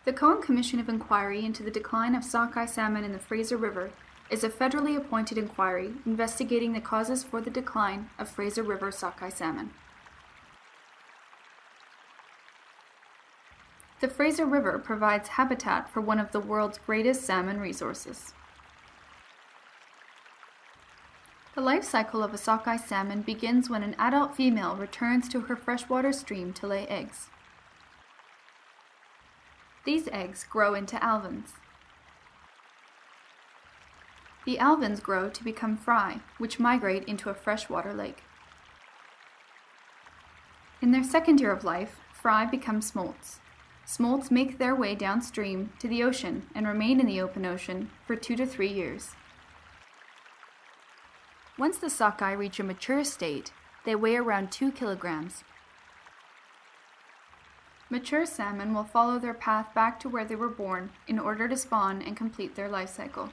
The Cohen Commission of Inquiry into the Decline of Sockeye Salmon in the Fraser River is a federally appointed inquiry investigating the causes for the decline of Fraser River sockeye salmon. The Fraser River provides habitat for one of the world's greatest salmon resources. The life cycle of a sockeye salmon begins when an adult female returns to her freshwater stream to lay eggs. These eggs grow into alevins. The alevins grow to become fry, which migrate into a freshwater lake. In their second year of life, fry become smolts. Smolts make their way downstream to the ocean and remain in the open ocean for 2 to 3 years. Once the sockeye reach a mature state, they weigh around 2 kilograms. Mature salmon will follow their path back to where they were born in order to spawn and complete their life cycle.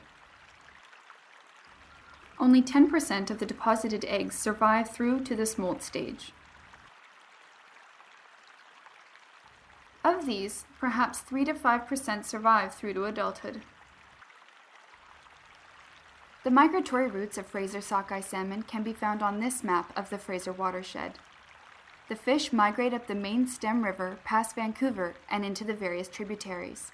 Only 10% of the deposited eggs survive through to the smolt stage. Of these, perhaps 3 to 5% survive through to adulthood. The migratory routes of Fraser sockeye salmon can be found on this map of the Fraser watershed. The fish migrate up the main stem river past Vancouver and into the various tributaries.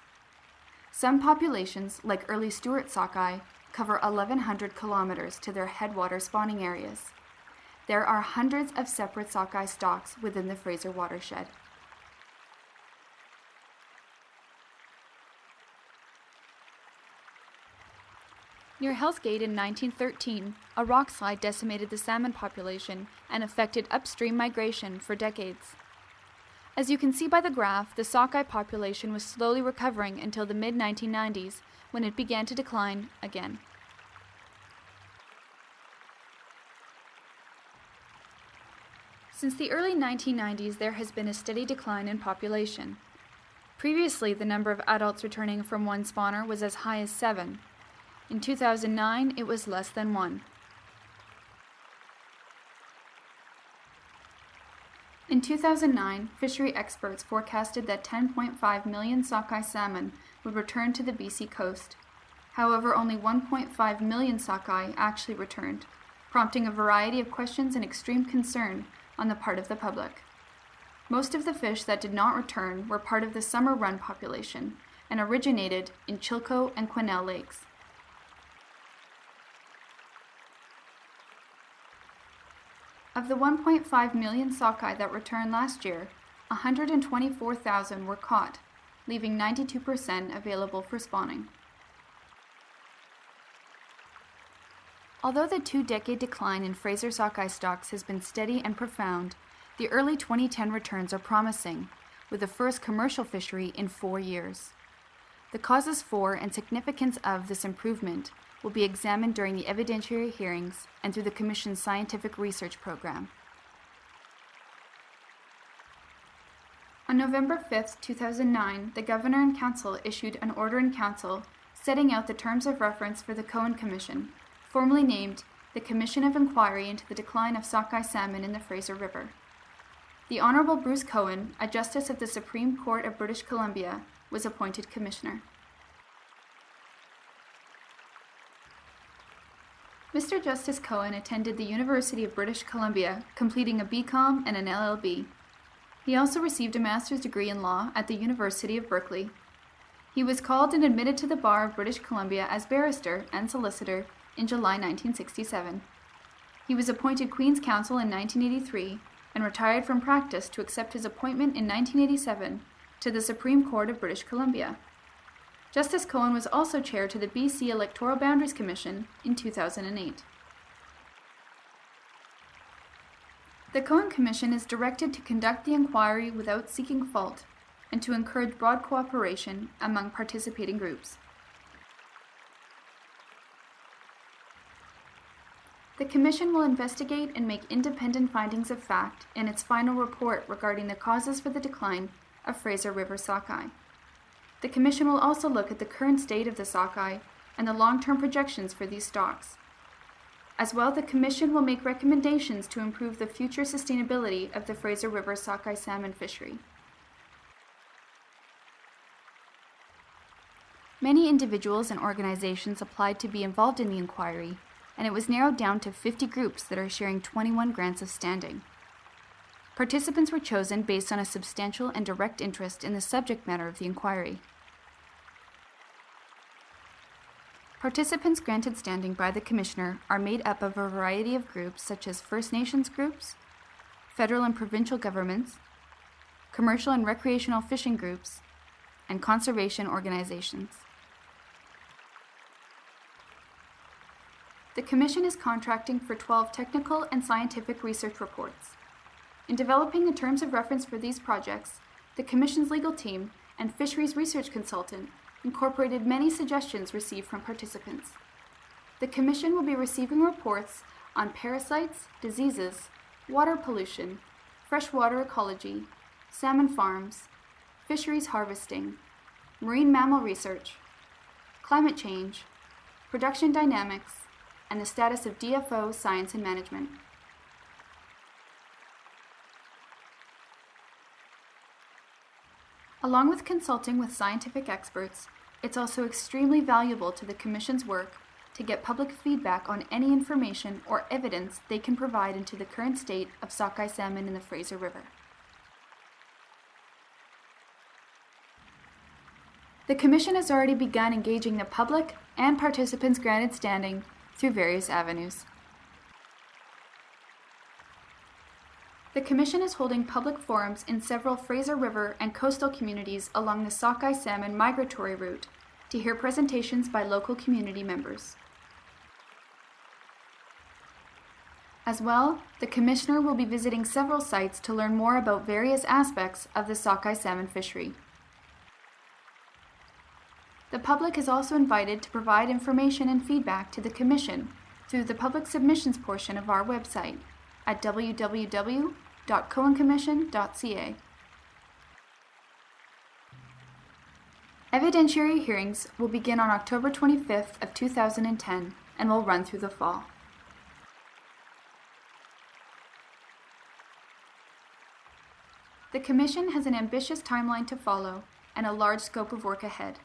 Some populations, like early Stuart sockeye, cover 1,100 kilometers to their headwater spawning areas. There are hundreds of separate sockeye stocks within the Fraser watershed. Near Hell's Gate in 1913, a rock slide decimated the salmon population and affected upstream migration for decades. As you can see by the graph, the sockeye population was slowly recovering until the mid-1990s, when it began to decline again. Since the early 1990s, there has been a steady decline in population. Previously, the number of adults returning from one spawner was as high as 7. In 2009, it was less than 1. In 2009, fishery experts forecasted that 10.5 million sockeye salmon would return to the BC coast. However, only 1.5 million sockeye actually returned, prompting a variety of questions and extreme concern on the part of the public. Most of the fish that did not return were part of the summer run population and originated in Chilko and Quesnel lakes. Of the 1.5 million sockeye that returned last year, 124,000 were caught, leaving 92% available for spawning. Although the 2-decade decline in Fraser sockeye stocks has been steady and profound, the early 2010 returns are promising, with the first commercial fishery in 4 years. The causes for and significance of this improvement will be examined during the evidentiary hearings and through the Commission's scientific research program. On November 5, 2009, the Governor and Council issued an order in Council setting out the terms of reference for the Cohen Commission, formally named the Commission of Inquiry into the Decline of Sockeye Salmon in the Fraser River. The Honourable Bruce Cohen, a Justice of the Supreme Court of British Columbia, was appointed Commissioner. Mr. Justice Cohen attended the University of British Columbia, completing a BCom and an LLB. He also received a master's degree in law at the University of Berkeley. He was called and admitted to the Bar of British Columbia as barrister and solicitor in July 1967. He was appointed Queen's Counsel in 1983 and retired from practice to accept his appointment in 1987 to the Supreme Court of British Columbia. Justice Cohen was also chair to the BC Electoral Boundaries Commission in 2008. The Cohen Commission is directed to conduct the inquiry without seeking fault and to encourage broad cooperation among participating groups. The Commission will investigate and make independent findings of fact in its final report regarding the causes for the decline of Fraser River sockeye. The Commission will also look at the current state of the sockeye and the long-term projections for these stocks. As well, the Commission will make recommendations to improve the future sustainability of the Fraser River sockeye salmon fishery. Many individuals and organizations applied to be involved in the inquiry, and it was narrowed down to 50 groups that are sharing 21 grants of standing. Participants were chosen based on a substantial and direct interest in the subject matter of the inquiry. Participants granted standing by the Commissioner are made up of a variety of groups such as First Nations groups, federal and provincial governments, commercial and recreational fishing groups, and conservation organizations. The Commission is contracting for 12 technical and scientific research reports. In developing the terms of reference for these projects, the Commission's legal team and fisheries research consultant incorporated many suggestions received from participants. The Commission will be receiving reports on parasites, diseases, water pollution, freshwater ecology, salmon farms, fisheries harvesting, marine mammal research, climate change, production dynamics, and the status of DFO science and management. Along with consulting with scientific experts, it's also extremely valuable to the Commission's work to get public feedback on any information or evidence they can provide into the current state of sockeye salmon in the Fraser River. The Commission has already begun engaging the public and participants granted standing through various avenues. The Commission is holding public forums in several Fraser River and coastal communities along the sockeye salmon migratory route to hear presentations by local community members. As well, the Commissioner will be visiting several sites to learn more about various aspects of the sockeye salmon fishery. The public is also invited to provide information and feedback to the Commission through the public submissions portion of our website at www.cohencommission.ca. Evidentiary hearings will begin on October 25th of 2010 and will run through the fall. The Commission has an ambitious timeline to follow and a large scope of work ahead.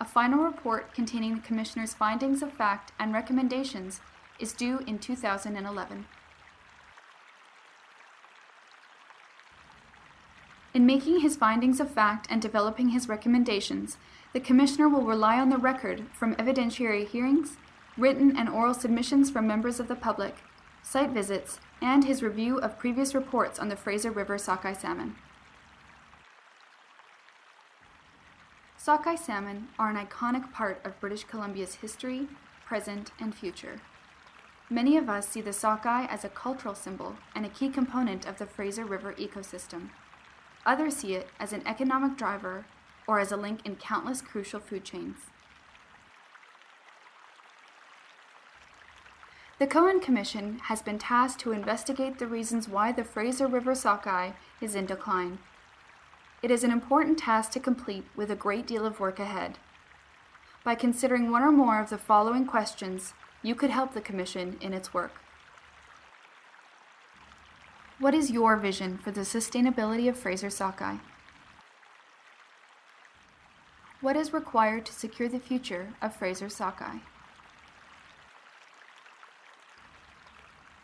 A final report containing the Commissioner's findings of fact and recommendations is due in 2011. In making his findings of fact and developing his recommendations, the Commissioner will rely on the record from evidentiary hearings, written and oral submissions from members of the public, site visits, and his review of previous reports on the Fraser River sockeye salmon. Sockeye salmon are an iconic part of British Columbia's history, present, and future. Many of us see the sockeye as a cultural symbol and a key component of the Fraser River ecosystem. Others see it as an economic driver or as a link in countless crucial food chains. The Cohen Commission has been tasked to investigate the reasons why the Fraser River sockeye is in decline. It is an important task to complete with a great deal of work ahead. By considering one or more of the following questions, you could help the Commission in its work. What is your vision for the sustainability of Fraser sockeye? What is required to secure the future of Fraser sockeye?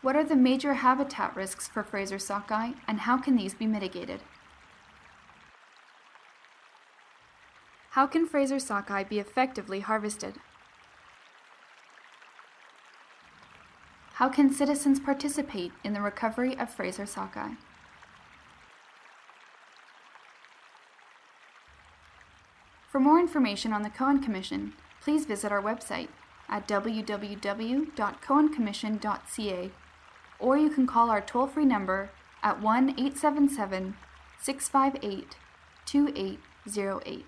What are the major habitat risks for Fraser sockeye and how can these be mitigated? How can Fraser sockeye be effectively harvested? How can citizens participate in the recovery of Fraser sockeye? For more information on the Cohen Commission, please visit our website at www.cohencommission.ca, or you can call our toll-free number at 1-877-658-2808.